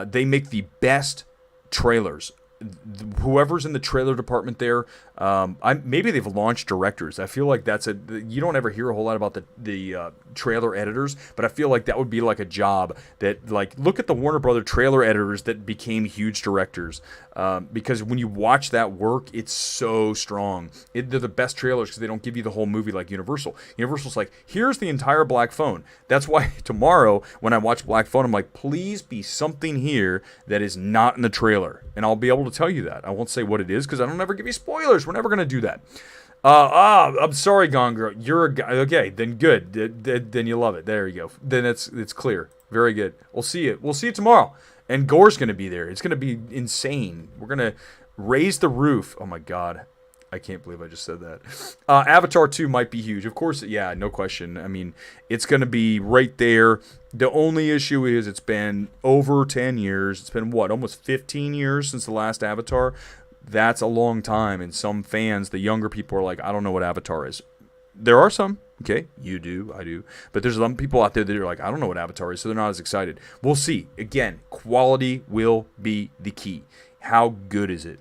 They make the best trailers. Whoever's in the trailer department there, maybe they've launched directors. I feel like you don't ever hear a whole lot about the trailer editors, but I feel like that would be like a job that, like, look at the Warner Brother trailer editors that became huge directors, because when you watch that work, it's so strong. They're the best trailers because they don't give you the whole movie like Universal. Universal's like, here's the entire Black Phone. That's why tomorrow when I watch Black Phone, I'm like, please be something here that is not in the trailer, and I'll be able to tell you that. I won't say what it is because I don't ever give you spoilers. We're never going to do that. I'm sorry, Gone Girl. You're a guy. Okay, then good. Then you love it. There you go. Then it's clear. Very good. We'll see you. We'll see you tomorrow. And Gore's going to be there. It's going to be insane. We're going to raise the roof. Oh, my God. I can't believe I just said that. Avatar 2 might be huge. Of course, yeah, no question. I mean, it's going to be right there. The only issue is it's been over 10 years. It's been, almost 15 years since the last Avatar? That's a long time. And some fans, the younger people, are like, I don't know what Avatar is. There are some. Okay, you do, I do. But there's some people out there that are like, I don't know what Avatar is, so they're not as excited. We'll see. Again, quality will be the key. How good is it?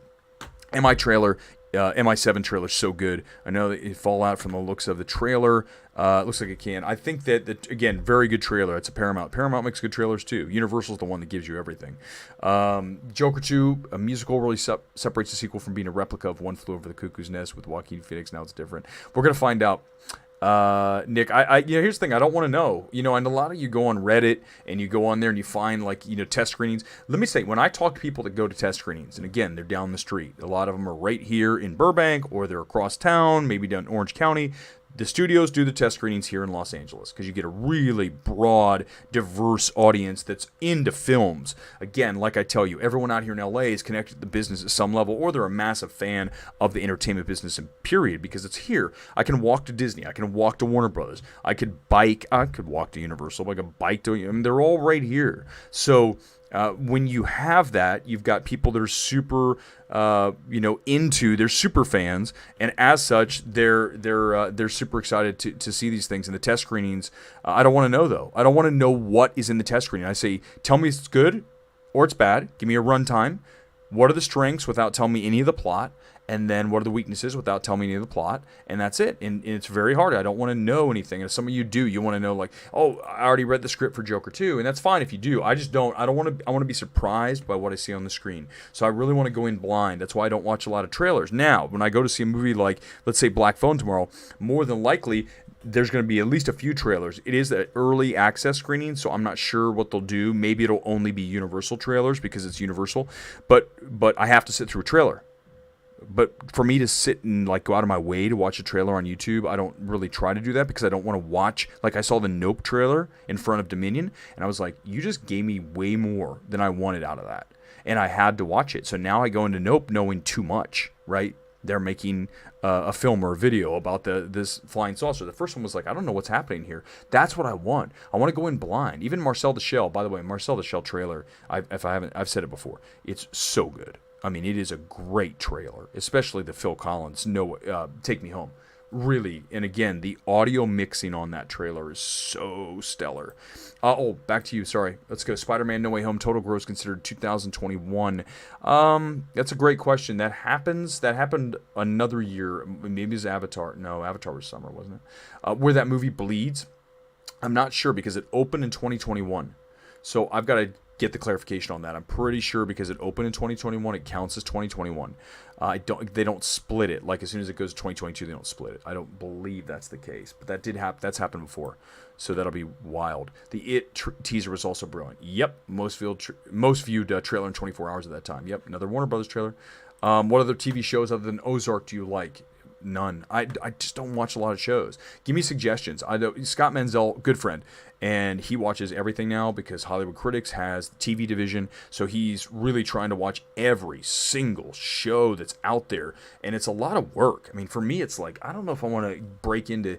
MI7 trailer so good. I know that it fall out from the looks of the trailer. It looks like it can. I think that again, very good trailer. It's a Paramount. Paramount makes good trailers too. Universal's the one that gives you everything. Joker 2, a musical, really separates the sequel from being a replica of One Flew Over the Cuckoo's Nest with Joaquin Phoenix. Now it's different. We're gonna find out. Nick, here's the thing. I don't want to know, and a lot of you go on Reddit and you go on there and you find test screenings. Let me say, when I talk to people that go to test screenings, and again, they're down the street, a lot of them are right here in Burbank or they're across town, maybe down in Orange County. The studios do the test screenings here in Los Angeles because you get a really broad, diverse audience that's into films. Again, like I tell you, everyone out here in LA is connected to the business at some level, or they're a massive fan of the entertainment business in period, because it's here. I can walk to Disney. I can walk to Warner Brothers. I could walk to Universal. I could bike to, they're all right here. So when you have that, you've got people that are super, they're super fans, and as such, they're super excited to see these things in the test screenings. I don't want to know though. I don't want to know what is in the test screening. I say, tell me it's good or it's bad. Give me a runtime. What are the strengths without telling me any of the plot? And then what are the weaknesses without telling me any of the plot? And that's it. And it's very hard. I don't want to know anything. And some of you do. You want to know, like, oh, I already read the script for Joker 2. And that's fine if you do. I just don't. I want to be surprised by what I see on the screen. So I really want to go in blind. That's why I don't watch a lot of trailers. Now, when I go to see a movie like, let's say, Black Phone tomorrow, more than likely, there's going to be at least a few trailers. It is an early access screening, so I'm not sure what they'll do. Maybe it'll only be Universal trailers because it's Universal. But I have to sit through a trailer. But for me to sit and like go out of my way to watch a trailer on YouTube, I don't really try to do that because I don't want to watch. Like I saw the Nope trailer in front of Dominion, and I was like, you just gave me way more than I wanted out of that, and I had to watch it. So now I go into Nope knowing too much, right? They're making a film or a video about this flying saucer. The first one was like, I don't know what's happening here. That's what I want. I want to go in blind. Even Marcel the Shell, by the way, Marcel the Shell trailer, I've said it before. It's so good. I mean, it is a great trailer, especially the Phil Collins Take Me Home. Really, and again, the audio mixing on that trailer is so stellar. Back to you. Sorry. Let's go. Spider-Man No Way Home total gross considered 2021. That's a great question. That happened another year. Maybe it's Avatar. No, Avatar was summer, wasn't it? Where that movie bleeds. I'm not sure because it opened in 2021. So I've got to get the clarification on that. I'm pretty sure because it opened in 2021, it counts as 2021. They don't split it. Like as soon as it goes to 2022, they don't split it. I don't believe that's the case, but that did happen. That's happened before, so that'll be wild. The teaser was also brilliant. Yep, most viewed trailer in 24 hours at that time. Yep, another Warner Brothers trailer. What other TV shows other than Ozark do you like? None. I just don't watch a lot of shows. Give me suggestions. I know Scott Menzel, good friend, and he watches everything now because Hollywood Critics has the TV division, so he's really trying to watch every single show that's out there, and it's a lot of work. I mean, for me, it's like, I don't know if I want to break into,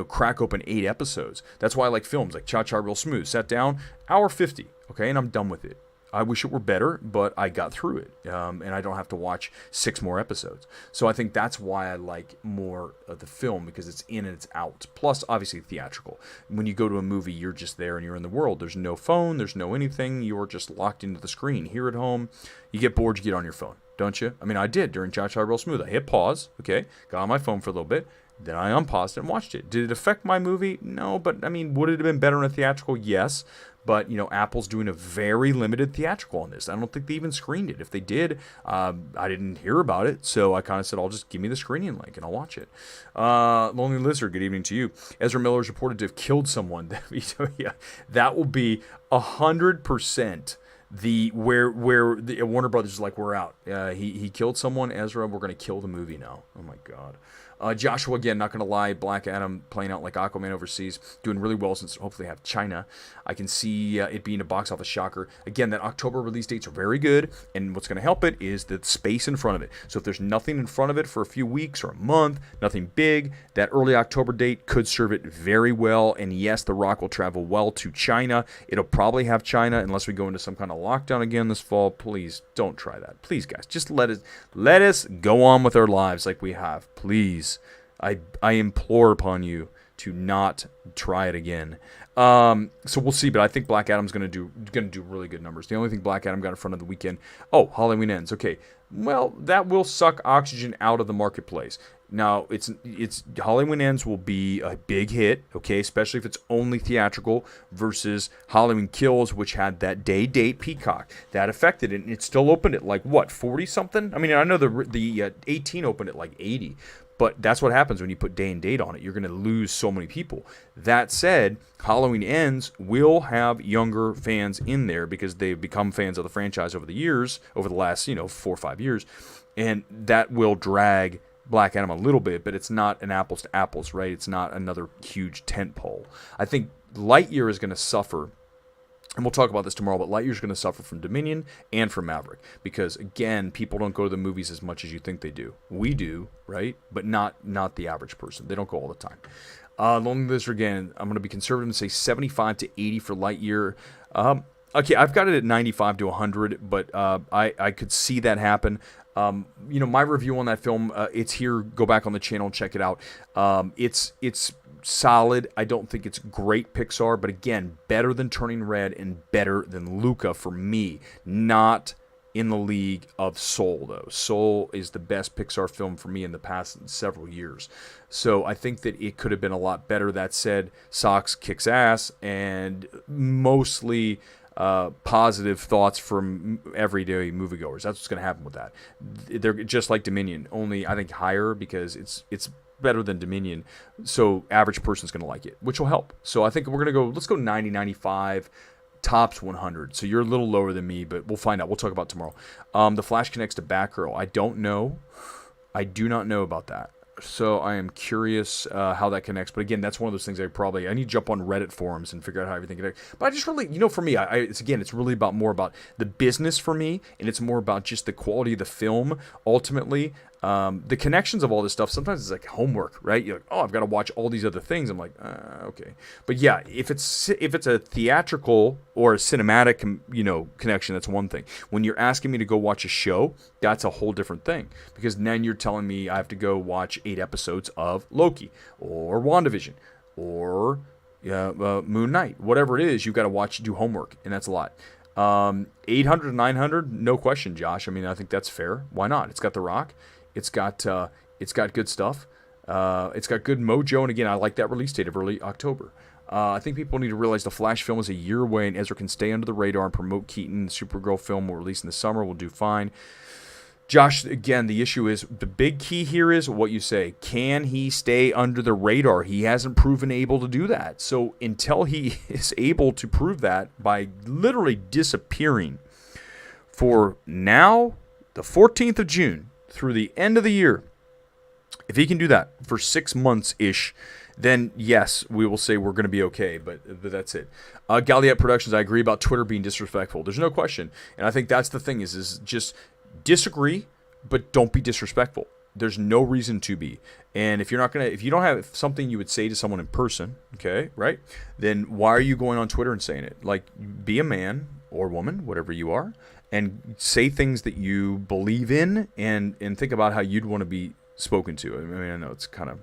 crack open 8 episodes. That's why I like films like Cha Cha Real Smooth. Sat down, hour 50, okay, and I'm done with it. I wish it were better, but I got through it, and I don't have to watch 6 more episodes. So I think that's why I like more of the film, because it's in and it's out. Plus, obviously, theatrical. When you go to a movie, you're just there and you're in the world. There's no phone. There's no anything. You're just locked into the screen. Here at home, you get bored, you get on your phone, don't you? I mean, I did during Cha Cha Real Smooth. I hit pause, okay, got on my phone for a little bit. Then I unpaused it and watched it. Did it affect my movie? No, but I mean, would it have been better in a theatrical? Yes. But, Apple's doing a very limited theatrical on this. I don't think they even screened it. If they did, I didn't hear about it. So I kind of said, I'll just give me the screening link and I'll watch it. Lonely Lizard, good evening to you. Ezra Miller is reported to have killed someone. Yeah, that will be 100%. Where the Warner Brothers is like, we're out. He killed someone. Ezra, we're going to kill the movie now. Oh, my God. Joshua, again, not going to lie, Black Adam playing out like Aquaman overseas, doing really well since hopefully have China. I can see it being a box office shocker. Again, that October release dates are very good, and what's going to help it is the space in front of it. So if there's nothing in front of it for a few weeks or a month, nothing big, that early October date could serve it very well. And yes, The Rock will travel well to China. It'll probably have China unless we go into some kind of lockdown again this fall. Please don't try that. Please, guys, just let us go on with our lives like we have. Please. I implore upon you to not try it again. So we'll see, but I think Black Adam's gonna do really good numbers. The only thing Black Adam got in front of the weekend, Halloween Ends. Okay, well, that will suck oxygen out of the marketplace. Now, it's Halloween Ends will be a big hit, okay, especially if it's only theatrical versus Halloween Kills, which had that day date Peacock. That affected it, and it still opened at like, what, 40-something? I mean, I know the 18 opened at like 80, but that's what happens when you put day and date on it. You're going to lose so many people. That said, Halloween Ends will have younger fans in there because they've become fans of the franchise over the last 4 or 5 years, and that will drag Black Adam a little bit, but it's not an apples to apples, right? It's not another huge tent pole. I think Lightyear is going to suffer, and we'll talk about this tomorrow, but Lightyear's going to suffer from Dominion and from Maverick because, again, people don't go to the movies as much as you think they do. We do, right? But not the average person. They don't go all the time. Lonely Lizard, again, I'm going to be conservative and say 75 to 80 for Lightyear. Okay, I've got it at 95 to 100, but I could see that happen. My review on that film, it's here. Go back on the channel and check it out. It's solid. I don't think it's great Pixar, but again, better than Turning Red and better than Luca for me. Not in the league of Soul, though. Soul is the best Pixar film for me in the past several years. So I think that it could have been a lot better. That said, Sox kicks ass, and mostly positive thoughts from everyday moviegoers. That's what's going to happen with that. They're just like Dominion, only I think higher because it's better than Dominion. So average person's going to like it, which will help. So I think we're going to let's go 90, 95 tops 100. So you're a little lower than me, but we'll find out. We'll talk about it tomorrow. The Flash connects to Batgirl. I don't know. I do not know about that. So I am curious how that connects. But again, that's one of those things I need to jump on Reddit forums and figure out how everything connects. But I just really, for me, it's really more about the business for me, and it's more about just the quality of the film ultimately. The connections of all this stuff, sometimes it's like homework, right? You're like, oh, I've got to watch all these other things. I'm like, okay. But yeah, if it's a theatrical or a cinematic, connection, that's one thing. When you're asking me to go watch a show, that's a whole different thing. Because then you're telling me I have to go watch 8 episodes of Loki or WandaVision or Moon Knight. Whatever it is, you've got to do homework, and that's a lot. 800 to 900, no question, Josh. I mean, I think that's fair. Why not? It's got The Rock. It's got good stuff. It's got good mojo, and again, I like that release date of early October. I think people need to realize the Flash film is a year away, and Ezra can stay under the radar and promote Keaton. The Supergirl film will release in the summer. Will do fine. Josh, again, the issue is, the big key here is what you say. Can he stay under the radar? He hasn't proven able to do that. So until he is able to prove that by literally disappearing for now, the 14th of June, through the end of the year, if he can do that for 6 months-ish, then yes, we will say we're going to be okay, but that's it. Galliette Productions, I agree about Twitter being disrespectful. There's no question. And I think that's the thing is just disagree, but don't be disrespectful. There's no reason to be. And if you don't have something you would say to someone in person, okay, right? Then why are you going on Twitter and saying it? Like, be a man or woman, whatever you are, and say things that you believe in, and think about how you'd want to be spoken to. I mean, I know it's kind of,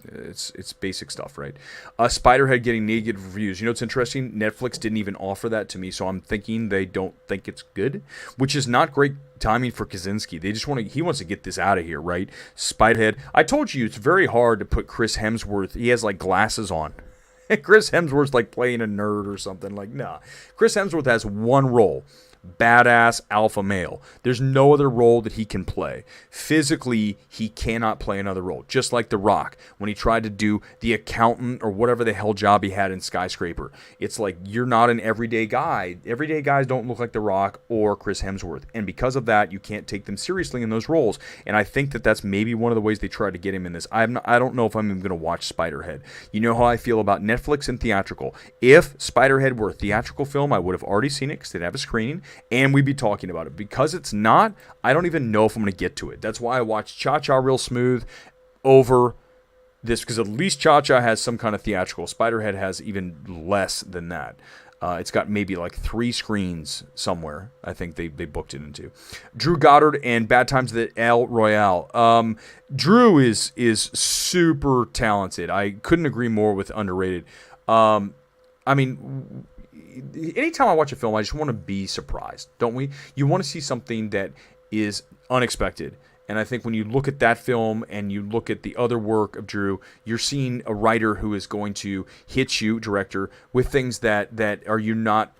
it's basic stuff, right? Spiderhead getting negative reviews. It's interesting. Netflix didn't even offer that to me, so I'm thinking they don't think it's good, which is not great timing for Kaczynski. He wants to get this out of here, right? Spiderhead. I told you it's very hard to put Chris Hemsworth. He has like glasses on. Chris Hemsworth's like playing a nerd or something. Like, nah. Chris Hemsworth has one role. Badass alpha male. There's no other role that he can play. Physically, he cannot play another role. Just like The Rock, when he tried to do the accountant or whatever the hell job he had in Skyscraper. It's like, you're not an everyday guy. Everyday guys don't look like The Rock or Chris Hemsworth. And because of that, you can't take them seriously in those roles. And I think that that's maybe one of the ways they try to get him in this. I don't know if I'm even going to watch Spiderhead. You know how I feel about Netflix and theatrical. If Spiderhead were a theatrical film, I would have already seen it because they'd have a screening. And we'd be talking about it. Because it's not, I don't even know if I'm going to get to it. That's why I watched Cha-Cha real smooth over this, because at least Cha-Cha has some kind of theatrical. Spiderhead has even less than that. It's got maybe like 3 screens somewhere, I think they booked it into. Drew Goddard and Bad Times at El Royale. Drew is super talented. I couldn't agree more with underrated. I mean, anytime I watch a film, I just want to be surprised, don't we? You want to see something that is unexpected. And I think when you look at that film and you look at the other work of Drew, you're seeing a writer who is going to hit you, director, with things that are you not,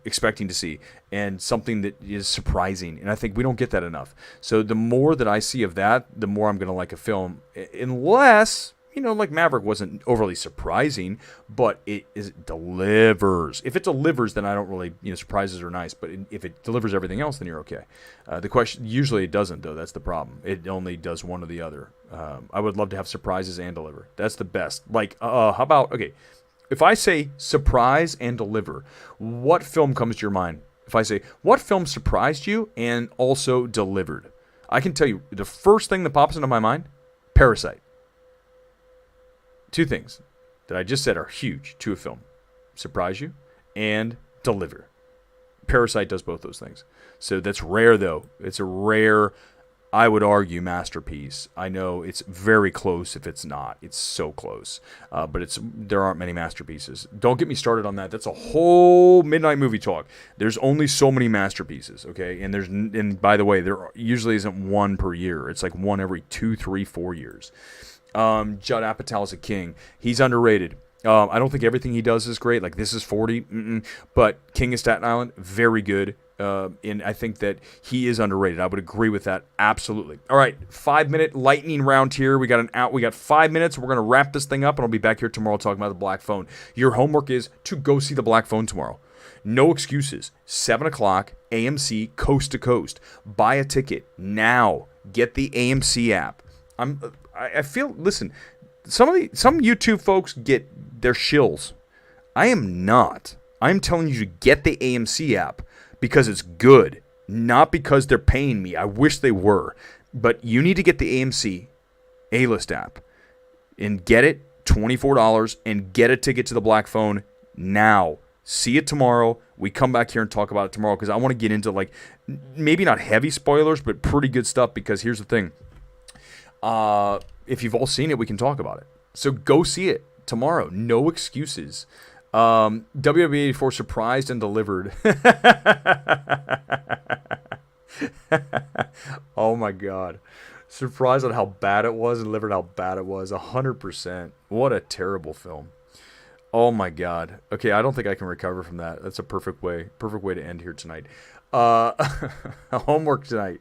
expecting to see, and something that is surprising. And I think we don't get that enough. So the more that I see of that, the more I'm going to like a film, unless, like Maverick wasn't overly surprising, but it delivers. If it delivers, then I don't really, surprises are nice. But if it delivers everything else, then you're okay. The question, usually it doesn't, though. That's the problem. It only does one or the other. I would love to have surprises and deliver. That's the best. Like, how about, okay, if I say surprise and deliver, what film comes to your mind? If I say, what film surprised you and also delivered? I can tell you, the first thing that pops into my mind, Parasite. 2 things that I just said are huge to a film. Surprise you and deliver. Parasite does both those things. So that's rare, though. It's a rare, I would argue, masterpiece. I know it's very close if it's not. It's so close. But there aren't many masterpieces. Don't get me started on that. That's a whole midnight movie talk. There's only so many masterpieces, okay? And by the way, there usually isn't one per year. It's like one every 2, 3, 4 years. Judd Apatow is a king. He's underrated. I don't think everything he does is great. Like, This Is 40. But King of Staten Island, very good. And I think that he is underrated. I would agree with that. Absolutely. All right. 5-minute lightning round here. We got 5 minutes. We're going to wrap this thing up, and I'll be back here tomorrow talking about the Black Phone. Your homework is to go see the Black Phone tomorrow. No excuses. 7 o'clock, AMC, coast to coast. Buy a ticket now. Get the AMC app. I feel, listen, some YouTube folks get their shills. I am not. I'm telling you to get the AMC app because it's good, not because they're paying me. I wish they were. But you need to get the AMC A-List app and get it, $24, and get a ticket to the Black Phone now. See it tomorrow. We come back here and talk about it tomorrow because I want to get into, like, maybe not heavy spoilers, but pretty good stuff, because here's the thing. If you've all seen it, we can talk about it. So go see it tomorrow. No excuses. WWE84 surprised and delivered. Oh my God. Surprised at how bad it was and delivered how bad it was. 100%. What a terrible film. Oh my God. Okay, I don't think I can recover from that. That's a perfect way to end here tonight. Homework tonight.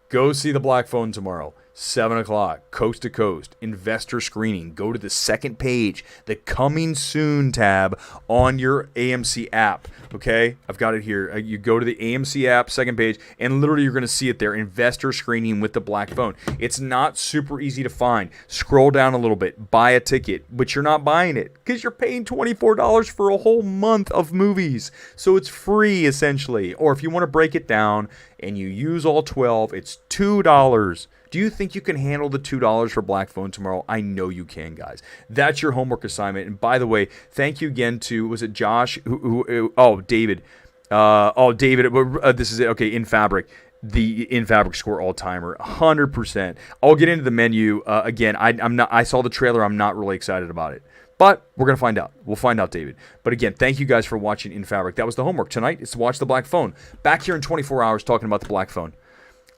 Go see the Black Phone tomorrow. 7 o'clock, coast to coast, investor screening. Go to the second page, the coming soon tab on your AMC app. Okay, I've got it here. You go to the AMC app, second page, and literally you're going to see it there, investor screening with the Black Phone. It's not super easy to find. Scroll down a little bit, buy a ticket, but you're not buying it because you're paying $24 for a whole month of movies. So it's free essentially. Or if you want to break it down and you use all 12, it's $2. Do you think you can handle the $2 for Black Phone tomorrow? I know you can, guys. That's your homework assignment. And by the way, thank you again to, was it Josh? David. David. This is it. Okay, In Fabric. The In Fabric score all-timer. 100%. I'll get into the menu. Again, I saw the trailer. I'm not really excited about it. But we're going to find out. We'll find out, David. But again, thank you guys for watching In Fabric. That was the homework. Tonight is to watch the Black Phone. Back here in 24 hours talking about the Black Phone.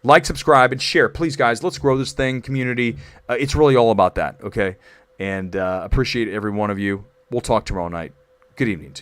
Like, subscribe, and share. Please, guys, let's grow this thing, community. It's really all about that, okay? And appreciate every one of you. We'll talk tomorrow night. Good evening to you.